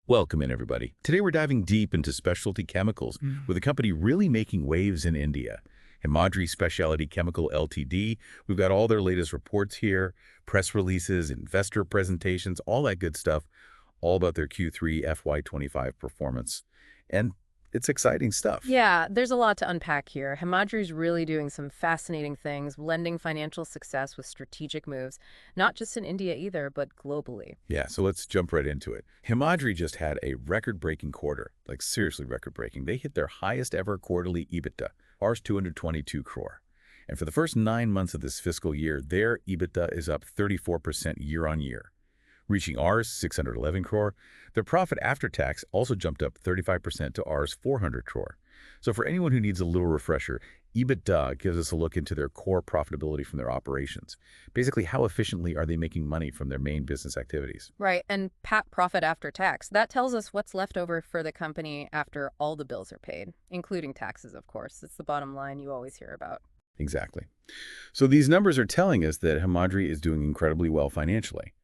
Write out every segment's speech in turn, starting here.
Welcome in, everybody. Today we're diving deep into specialty chemicals with a company really making waves in India. Himadri Speciality Chemical Ltd. We've got all their latest reports here, press releases, investor presentations, all that good stuff, all about their Q3 FY25 performance. And it's exciting stuff. Yeah, there's a lot to unpack here. Himadri's really doing some fascinating things, blending financial success with strategic moves, not just in India either, but globally. Yeah, so let's jump right into it. Himadri just had a record-breaking quarter, like seriously record-breaking. They hit their highest ever quarterly EBITDA, ours 222 crore. And for the first 9 months of this fiscal year, their EBITDA is up 34% year-on-year, reaching ours 611 crore. Their profit after tax also jumped up 35% to ours 400 crore. So for anyone who needs a little refresher, EBITDA gives us a look into their core profitability from their operations. Basically, how efficiently are they making money from their main business activities? Right, and profit after tax. That tells us what's left over for the company after all the bills are paid, including taxes, of course. It's the bottom line you always hear about. Exactly. So these numbers are telling us that Himadri is doing incredibly well financially.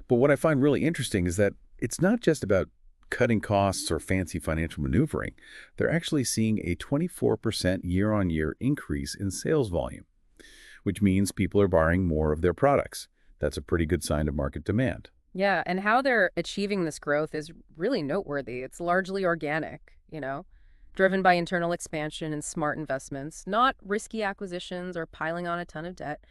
But what I find really interesting is that it's not just about cutting costs or fancy financial maneuvering. They're actually seeing a 24% year-on-year increase in sales volume, which means people are buying more of their products. That's a pretty good sign of market demand. Yeah, and how they're achieving this growth is really noteworthy. It's largely organic, driven by internal expansion and smart investments, not risky acquisitions or piling on a ton of debt.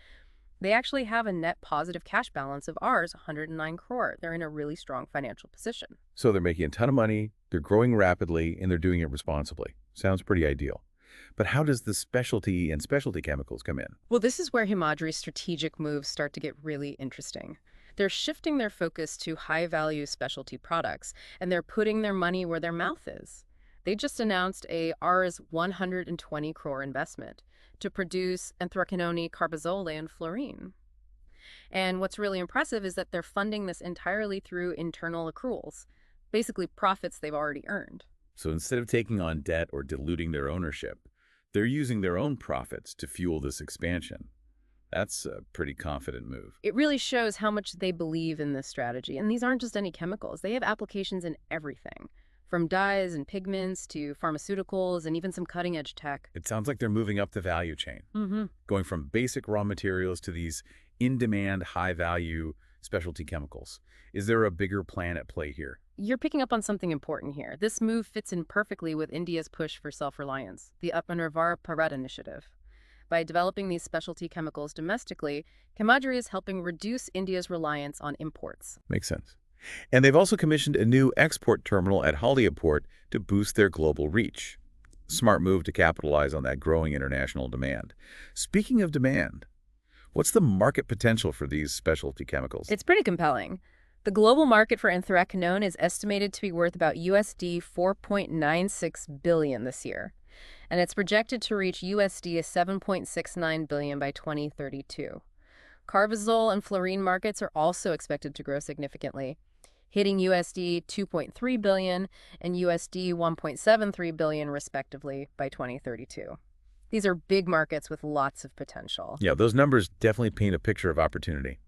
They actually have a net positive cash balance of ours, 109 crore. They're in a really strong financial position. So they're making a ton of money, they're growing rapidly, and they're doing it responsibly. Sounds pretty ideal. But how does the specialty and specialty chemicals come in? Well, this is where Himadri's strategic moves start to get really interesting. They're shifting their focus to high-value specialty products, and they're putting their money where their mouth is. They just announced a Rs 120 crore investment to produce anthraquinone, carbazole, and fluorine. And what's really impressive is that they're funding this entirely through internal accruals, basically profits they've already earned. So instead of taking on debt or diluting their ownership, they're using their own profits to fuel this expansion. That's a pretty confident move. It really shows how much they believe in this strategy. And these aren't just any chemicals. They have applications in everything, from dyes and pigments to pharmaceuticals and even some cutting-edge tech. It sounds like they're moving up the value chain, going from basic raw materials to these in-demand, high-value specialty chemicals. Is there a bigger plan at play here? You're picking up on something important here. This move fits in perfectly with India's push for self-reliance, the Atmanirbhar Bharat initiative. By developing these specialty chemicals domestically, Himadri is helping reduce India's reliance on imports. Makes sense. And they've also commissioned a new export terminal at Haldia Port to boost their global reach. Smart move to capitalize on that growing international demand. Speaking of demand, what's the market potential for these specialty chemicals? It's pretty compelling. The global market for anthraquinone is estimated to be worth about USD 4.96 billion this year, and it's projected to reach USD 7.69 billion by 2032. Carbazole and fluorine markets are also expected to grow significantly, hitting USD 2.3 billion and USD 1.73 billion respectively by 2032. These are big markets with lots of potential. Yeah, those numbers definitely paint a picture of opportunity.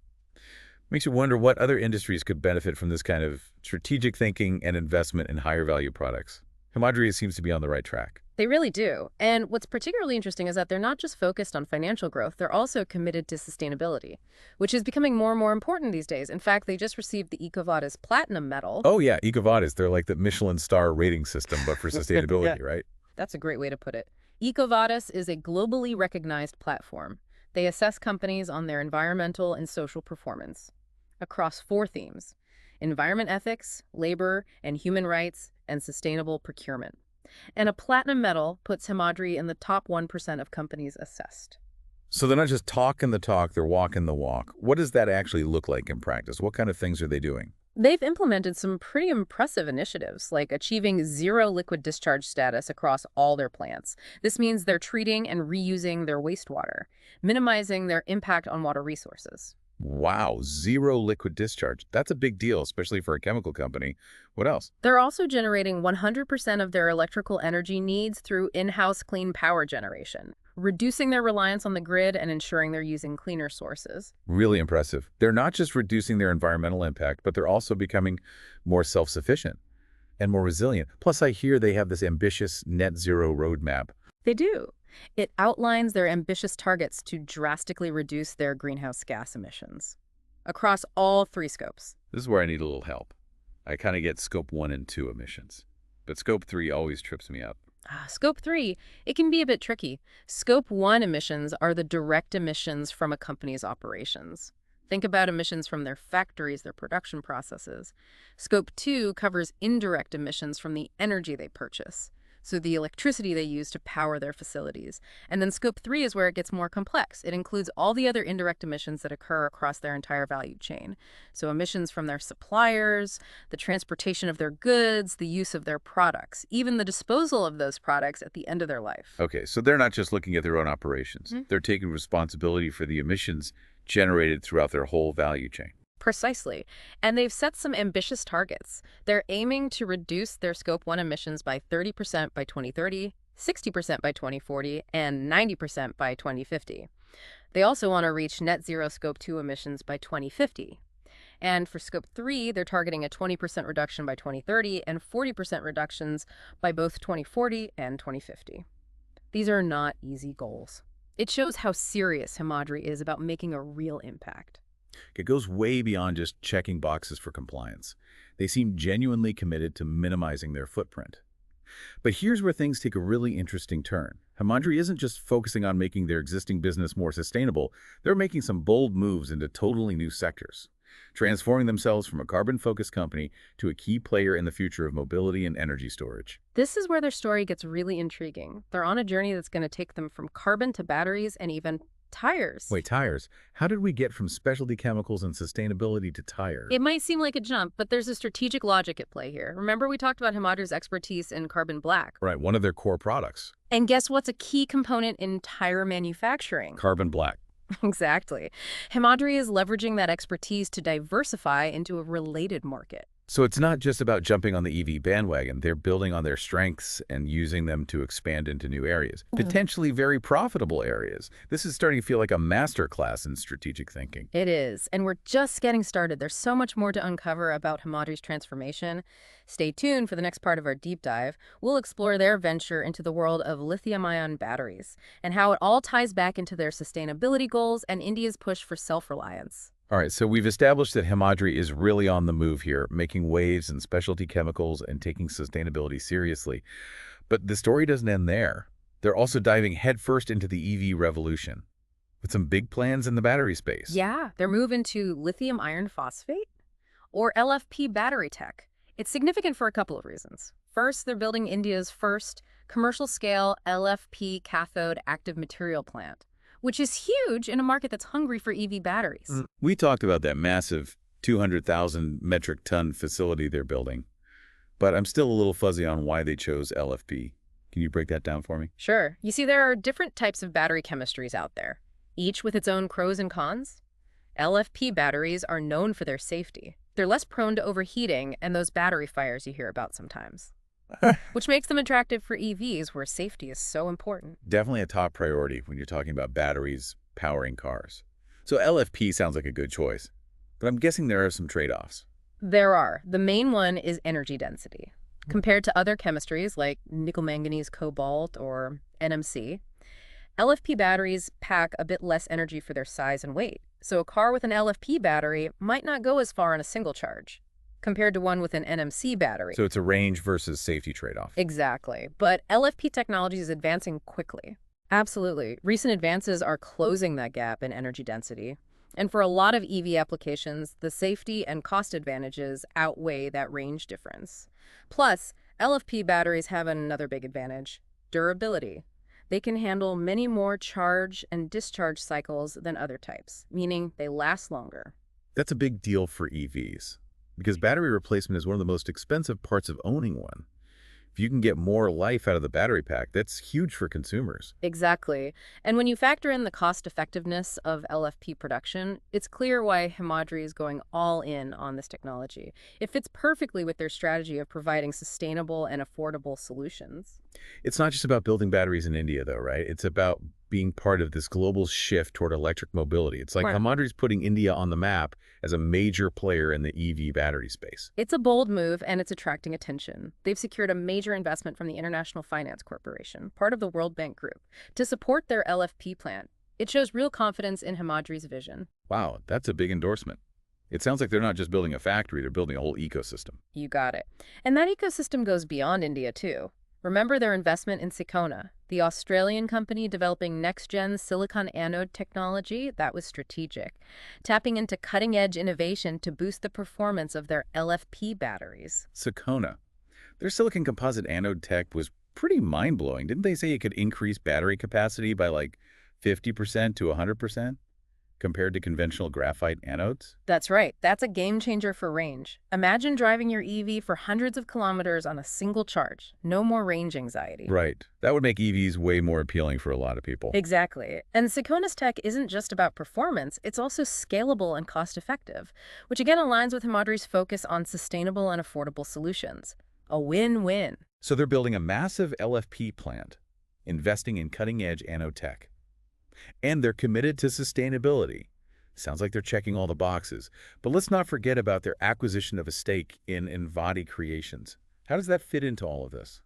Makes you wonder what other industries could benefit from this kind of strategic thinking and investment in higher value products. Himadri seems to be on the right track. They really do. And what's particularly interesting is that they're not just focused on financial growth, they're also committed to sustainability, which is becoming more and more important these days. In fact, they just received the EcoVadis Platinum Medal. Oh yeah, EcoVadis. They're like the Michelin star rating system, but for sustainability, right? That's a great way to put it. EcoVadis is a globally recognized platform. They assess companies on their environmental and social performance across 4 themes: environment ethics, labor and human rights, and sustainable procurement. And a platinum medal puts Himadri in the top 1% of companies assessed. So they're not just talking the talk, they're walking the walk. What does that actually look like in practice? What kind of things are they doing? They've implemented some pretty impressive initiatives, like achieving zero liquid discharge status across all their plants. This means they're treating and reusing their wastewater, minimizing their impact on water resources. Wow, zero liquid discharge. That's a big deal, especially for a chemical company. What else? They're also generating 100% of their electrical energy needs through in-house clean power generation, reducing their reliance on the grid and ensuring they're using cleaner sources. Really impressive. They're not just reducing their environmental impact, but they're also becoming more self-sufficient. And more resilient. Plus, I hear they have this ambitious net zero roadmap. They do. It outlines their ambitious targets to drastically reduce their greenhouse gas emissions across all three scopes. This is where I need a little help. I kind of get scope 1 and 2 emissions, but scope 3 always trips me up. Scope 3, it can be a bit tricky. Scope 1 emissions are the direct emissions from a company's operations. Think about emissions from their factories, their production processes. Scope 2 covers indirect emissions from the energy they purchase, so the electricity they use to power their facilities. And then Scope 3 is where it gets more complex. It includes all the other indirect emissions that occur across their entire value chain. So emissions from their suppliers, the transportation of their goods, the use of their products, even the disposal of those products at the end of their life. Okay, so they're not just looking at their own operations. They're taking responsibility for the emissions generated throughout their whole value chain. Precisely. And they've set some ambitious targets. They're aiming to reduce their Scope 1 emissions by 30% by 2030, 60% by 2040, and 90% by 2050. They also want to reach net zero Scope 2 emissions by 2050. And for Scope 3, they're targeting a 20% reduction by 2030 and 40% reductions by both 2040 and 2050. These are not easy goals. It shows how serious Himadri is about making a real impact. It goes way beyond just checking boxes for compliance. They seem genuinely committed to minimizing their footprint. But here's where things take a really interesting turn. Himadri isn't just focusing on making their existing business more sustainable, they're making some bold moves into totally new sectors, transforming themselves from a carbon-focused company to a key player in the future of mobility and energy storage. This is where their story gets really intriguing. They're on a journey that's going to take them from carbon to batteries and even tires. Wait, tires? How did we get from specialty chemicals and sustainability to tires? It might seem like a jump, but there's a strategic logic at play here. Remember we talked about Himadri's expertise in carbon black? Right, one of their core products. And guess what's a key component in tire manufacturing? Carbon black. Exactly. Himadri is leveraging that expertise to diversify into a related market. So it's not just about jumping on the EV bandwagon. They're building on their strengths and using them to expand into new areas, potentially very profitable areas. This is starting to feel like a masterclass in strategic thinking. It is, and we're just getting started. There's so much more to uncover about Himadri's transformation. Stay tuned for the next part of our deep dive. We'll explore their venture into the world of lithium-ion batteries and how it all ties back into their sustainability goals and India's push for self-reliance. All right, so we've established that Himadri is really on the move here, making waves in specialty chemicals and taking sustainability seriously. But the story doesn't end there. They're also diving headfirst into the EV revolution with some big plans in the battery space. Yeah, they're moving to lithium iron phosphate, or LFP battery tech. It's significant for a couple of reasons. First, they're building India's first commercial-scale LFP cathode active material plant, which is huge in a market that's hungry for EV batteries. We talked about that massive 200,000 metric ton facility they're building, but I'm still a little fuzzy on why they chose LFP. Can you break that down for me? Sure. You see, there are different types of battery chemistries out there, each with its own pros and cons. LFP batteries are known for their safety. They're less prone to overheating and those battery fires you hear about sometimes, which makes them attractive for EVs where safety is so important. Definitely a top priority when you're talking about batteries powering cars. So LFP sounds like a good choice, but I'm guessing there are some trade-offs. There are. The main one is energy density. Compared to other chemistries like nickel manganese cobalt or NMC, LFP batteries pack a bit less energy for their size and weight. So a car with an LFP battery might not go as far on a single charge compared to one with an NMC battery. So it's a range versus safety trade-off. Exactly. But LFP technology is advancing quickly. Absolutely. Recent advances are closing that gap in energy density. And for a lot of EV applications, the safety and cost advantages outweigh that range difference. Plus, LFP batteries have another big advantage: durability. They can handle many more charge and discharge cycles than other types, meaning they last longer. That's a big deal for EVs, because battery replacement is one of the most expensive parts of owning one. If you can get more life out of the battery pack, that's huge for consumers. Exactly. And when you factor in the cost-effectiveness of LFP production, it's clear why Himadri is going all in on this technology. It fits perfectly with their strategy of providing sustainable and affordable solutions. It's not just about building batteries in India, though, right? It's about being part of this global shift toward electric mobility. It's like Right. Himadri's putting India on the map as a major player in the EV battery space. It's a bold move, and it's attracting attention. They've secured a major investment from the International Finance Corporation, part of the World Bank Group, to support their LFP plant. It shows real confidence in Himadri's vision. Wow, that's a big endorsement. It sounds like they're not just building a factory, they're building a whole ecosystem. You got it. And that ecosystem goes beyond India, too. Remember their investment in Sicona, the Australian company developing next-gen silicon anode technology? That was strategic, tapping into cutting-edge innovation to boost the performance of their LFP batteries. Sicona. Their silicon composite anode tech was pretty mind-blowing. Didn't they say it could increase battery capacity by like 50% to 100% compared to conventional graphite anodes? That's right. That's a game changer for range. Imagine driving your EV for hundreds of kilometers on a single charge. No more range anxiety. Right. That would make EVs way more appealing for a lot of people. Exactly. And Sicona's tech isn't just about performance, it's also scalable and cost-effective, which again aligns with Himadri's focus on sustainable and affordable solutions. A win-win. So they're building a massive LFP plant, investing in cutting-edge anode tech. And they're committed to sustainability. Sounds like they're checking all the boxes. But let's not forget about their acquisition of a stake in Invati Creations. How does that fit into all of this?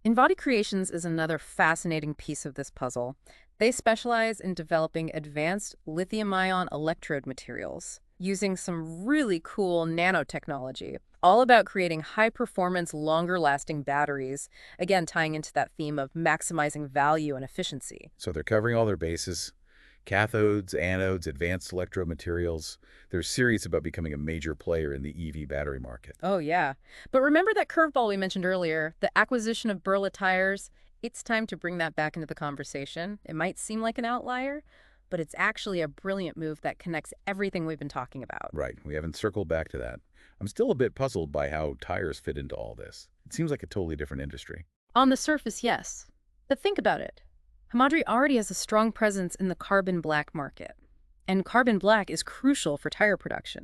Invati Creations is another fascinating piece of this puzzle. They specialize in developing advanced lithium-ion electrode materials using some really cool nanotechnology, all about creating high-performance, longer-lasting batteries, again tying into that theme of maximizing value and efficiency. So they're covering all their bases. Cathodes, anodes, advanced electrode materials. They're serious about becoming a major player in the EV battery market. Oh, yeah. But remember that curveball we mentioned earlier, the acquisition of Burla Tires? It's time to bring that back into the conversation. It might seem like an outlier, but it's actually a brilliant move that connects everything we've been talking about. Right. We haven't circled back to that. I'm still a bit puzzled by how tires fit into all this. It seems like a totally different industry. On the surface, yes. But think about it. Himadri already has a strong presence in the carbon black market. And carbon black is crucial for tire production.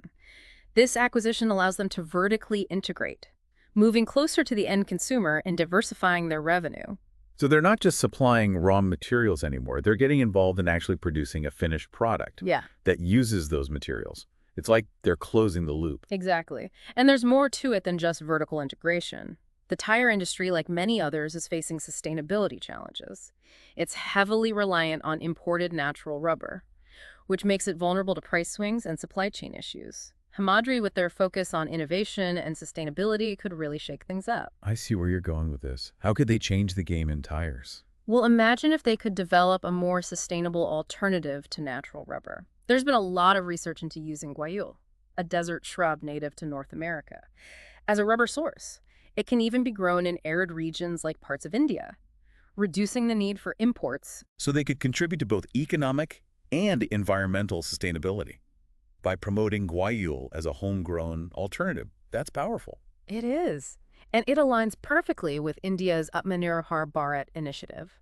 This acquisition allows them to vertically integrate, moving closer to the end consumer and diversifying their revenue. So they're not just supplying raw materials anymore. They're getting involved in actually producing a finished product Yeah, that uses those materials. It's like they're closing the loop. exactly. And there's more to it than just vertical integration. The tire industry, like many others, is facing sustainability challenges. It's heavily reliant on imported natural rubber, which makes it vulnerable to price swings and supply chain issues. Himadri, with their focus on innovation and sustainability, could really shake things up. I see where you're going with this. How could they change the game in tires? Well, imagine if they could develop a more sustainable alternative to natural rubber. There's been a lot of research into using guayule, a desert shrub native to North America, as a rubber source. It can even be grown in arid regions like parts of India, reducing the need for imports. So they could contribute to both economic and environmental sustainability by promoting guayule as a homegrown alternative. That's powerful. It is. And it aligns perfectly with India's Atmanirbhar Bharat initiative.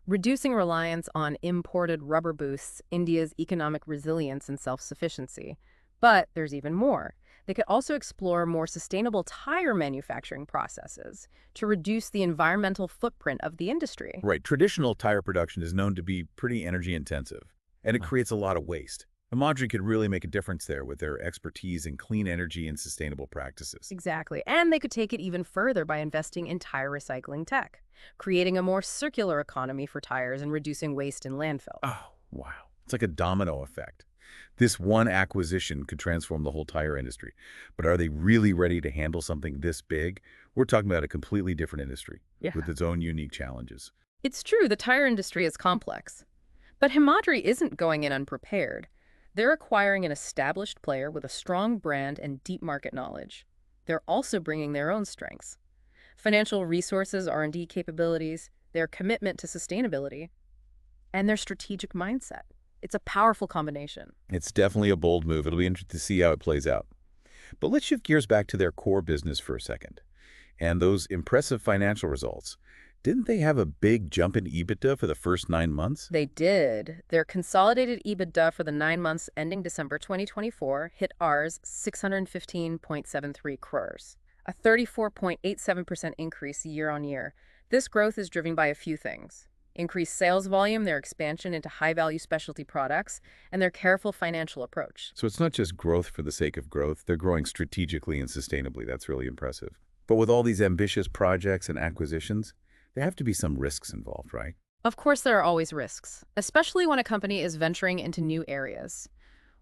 Reducing reliance on imported rubber boosts India's economic resilience and self-sufficiency. But there's even more. They could also explore more sustainable tire manufacturing processes to reduce the environmental footprint of the industry. Right. Traditional tire production is known to be pretty energy intensive, and it creates a lot of waste. Himadri could really make a difference there with their expertise in clean energy and sustainable practices. Exactly. And they could take it even further by investing in tire recycling tech, creating a more circular economy for tires and reducing waste in landfill. Oh, wow. It's like a domino effect. This one acquisition could transform the whole tire industry. But are they really ready to handle something this big? We're talking about a completely different industry with its own unique challenges. It's true, the tire industry is complex. But Himadri isn't going in unprepared. They're acquiring an established player with a strong brand and deep market knowledge. They're also bringing their own strengths: financial resources, R&D capabilities, their commitment to sustainability, and their strategic mindset. It's a powerful combination. It's definitely a bold move. It'll be interesting to see how it plays out. But let's shift gears back to their core business for a second. And those impressive financial results. Didn't they have a big jump in EBITDA for the first 9 months? They did. Their consolidated EBITDA for the 9 months ending December 2024 hit Rs 615.73 crores, a 34.87% increase year on year. This growth is driven by a few things: increased sales volume, their expansion into high-value specialty products, and their careful financial approach. So it's not just growth for the sake of growth. They're growing strategically and sustainably. That's really impressive. But with all these ambitious projects and acquisitions, there have to be some risks involved, right? Of course, there are always risks, especially when a company is venturing into new areas.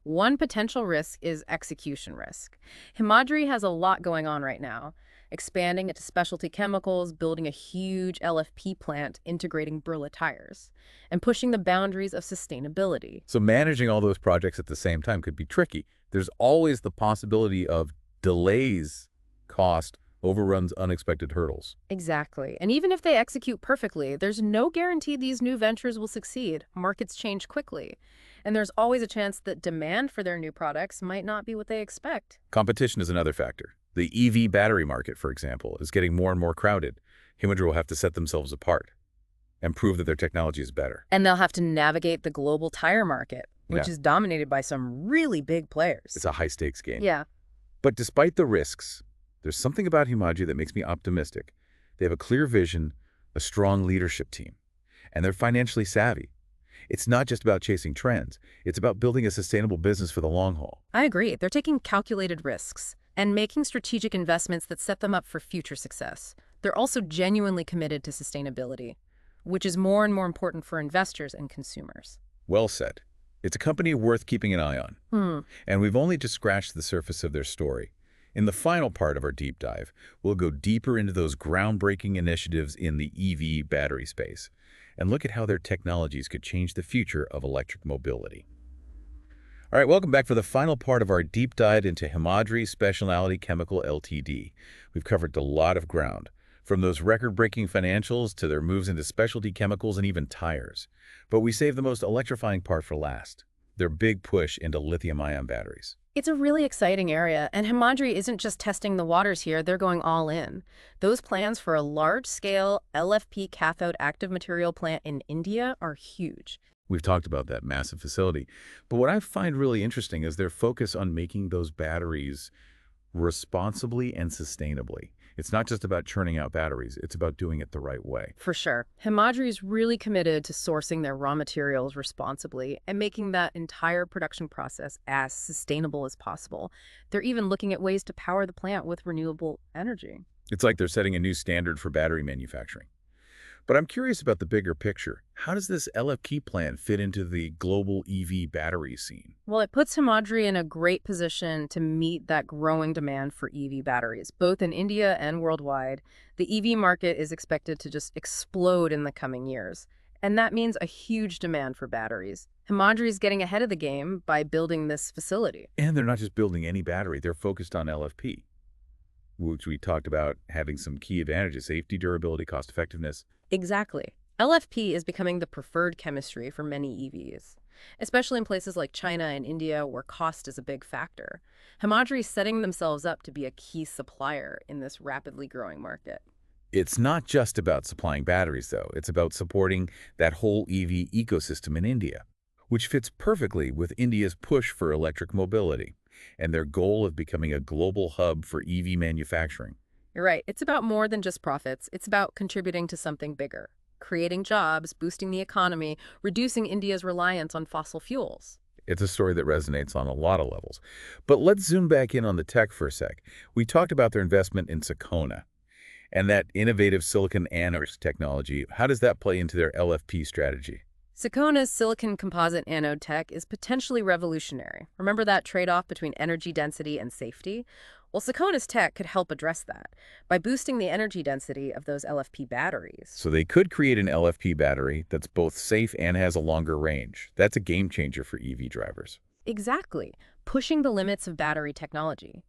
One potential risk is execution risk. Himadri has a lot going on right now, expanding into specialty chemicals, building a huge LFP plant integrating Burla tires, and pushing the boundaries of sustainability. So managing all those projects at the same time could be tricky. There's always the possibility of delays, cost, overruns, unexpected hurdles. Exactly. And even if they execute perfectly, there's no guarantee these new ventures will succeed. Markets change quickly. And there's always a chance that demand for their new products might not be what they expect. Competition is another factor. The EV battery market, for example, is getting more and more crowded. Himadri will have to set themselves apart and prove that their technology is better. And they'll have to navigate the global tire market, which Yeah. is dominated by some really big players. It's a high-stakes game. Yeah. But despite the risks, there's something about Himadri that makes me optimistic. They have a clear vision, a strong leadership team, and they're financially savvy. It's not just about chasing trends. It's about building a sustainable business for the long haul. I agree. They're taking calculated risks and making strategic investments that set them up for future success. They're also genuinely committed to sustainability, which is more and more important for investors and consumers. Well said. It's a company worth keeping an eye on. And we've only just scratched the surface of their story. In the final part of our deep dive, we'll go deeper into those groundbreaking initiatives in the EV battery space and look at how their technologies could change the future of electric mobility. All right, welcome back for the final part of our deep dive into Himadri Speciality Chemical Ltd. We've covered a lot of ground, from those record-breaking financials to their moves into specialty chemicals and even tires. But we saved the most electrifying part for last, their big push into lithium-ion batteries. It's a really exciting area, and Himadri isn't just testing the waters here, they're going all in. Those plans for a large-scale LFP cathode active material plant in India are huge. We've talked about that massive facility. But what I find really interesting is their focus on making those batteries responsibly and sustainably. It's not just about churning out batteries, it's about doing it the right way. For sure. Himadri is really committed to sourcing their raw materials responsibly and making that entire production process as sustainable as possible. They're even looking at ways to power the plant with renewable energy. It's like they're setting a new standard for battery manufacturing. But I'm curious about the bigger picture. How does this LFP plant fit into the global EV battery scene? Well, it puts Himadri in a great position to meet that growing demand for EV batteries, both in India and worldwide. The EV market is expected to just explode in the coming years, and that means a huge demand for batteries. Himadri is getting ahead of the game by building this facility. And they're not just building any battery, they're focused on LFP, which we talked about having some key advantages: safety, durability, cost effectiveness. Exactly. LFP is becoming the preferred chemistry for many EVs, especially in places like China and India where cost is a big factor. Himadri is setting themselves up to be a key supplier in this rapidly growing market. It's not just about supplying batteries, though. It's about supporting that whole EV ecosystem in India, which fits perfectly with India's push for electric mobility and their goal of becoming a global hub for EV manufacturing. You're right. It's about more than just profits. It's about contributing to something bigger, creating jobs, boosting the economy, reducing India's reliance on fossil fuels. It's a story that resonates on a lot of levels. But let's zoom back in on the tech for a sec. We talked about their investment in Sakona and that innovative silicon anode technology. How does that play into their LFP strategy? Sakona's silicon composite anode tech is potentially revolutionary. Remember that trade-off between energy density and safety? Well, Sakona's tech could help address that by boosting the energy density of those LFP batteries. So they could create an LFP battery that's both safe and has a longer range. That's a game changer for EV drivers. Exactly, pushing the limits of battery technology.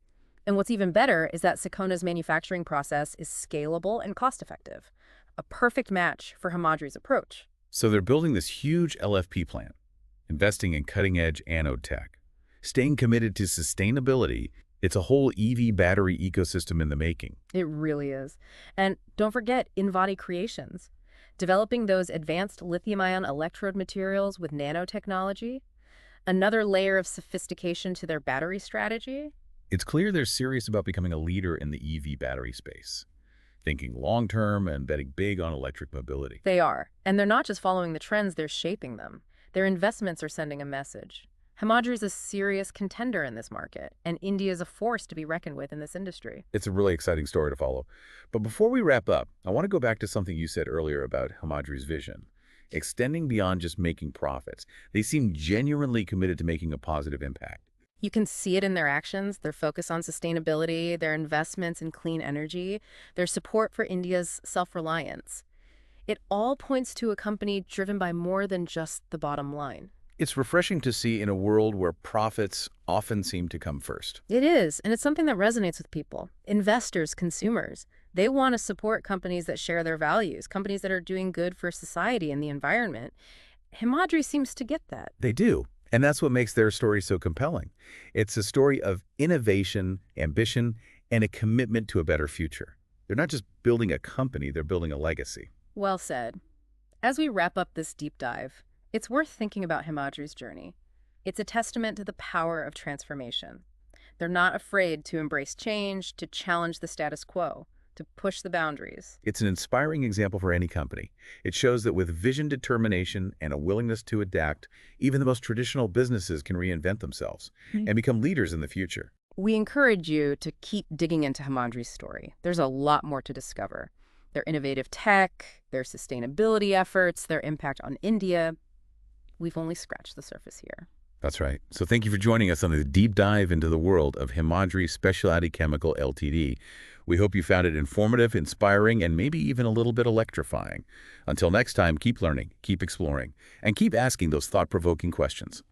And what's even better is that Sakona's manufacturing process is scalable and cost-effective, a perfect match for Himadri's approach. So they're building this huge LFP plant, investing in cutting-edge anode tech, staying committed to sustainability. It's a whole EV battery ecosystem in the making. It really is. And don't forget Invati Creations, developing those advanced lithium-ion electrode materials with nanotechnology, another layer of sophistication to their battery strategy. It's clear they're serious about becoming a leader in the EV battery space. thinking long-term and betting big on electric mobility. They are. And they're not just following the trends, they're shaping them. Their investments are sending a message. Himadri is a serious contender in this market, and India is a force to be reckoned with in this industry. It's a really exciting story to follow. But before we wrap up, I want to go back to something you said earlier about Himadri's vision. Extending beyond just making profits, they seem genuinely committed to making a positive impact. You can see it in their actions, their focus on sustainability, their investments in clean energy, their support for India's self-reliance. It all points to a company driven by more than just the bottom line. It's refreshing to see in a world where profits often seem to come first. It is, and it's something that resonates with people. Investors, consumers, they want to support companies that share their values, companies that are doing good for society and the environment. Himadri seems to get that. They do, and that's what makes their story so compelling. It's a story of innovation, ambition, and a commitment to a better future. They're not just building a company, they're building a legacy. Well said. As we wrap up this deep dive, it's worth thinking about Himadri's journey. It's a testament to the power of transformation. They're not afraid to embrace change, to challenge the status quo, to push the boundaries. It's an inspiring example for any company. It shows that with vision, determination, and a willingness to adapt, even the most traditional businesses can reinvent themselves and become leaders in the future. We encourage you to keep digging into Himadri's story. There's a lot more to discover. Their innovative tech, their sustainability efforts, their impact on India. We've only scratched the surface here. That's right. So thank you for joining us on this deep dive into the world of Himadri Speciality Chemical Ltd. We hope you found it informative, inspiring, and maybe even a little bit electrifying. Until next time, keep learning, keep exploring, and keep asking those thought-provoking questions.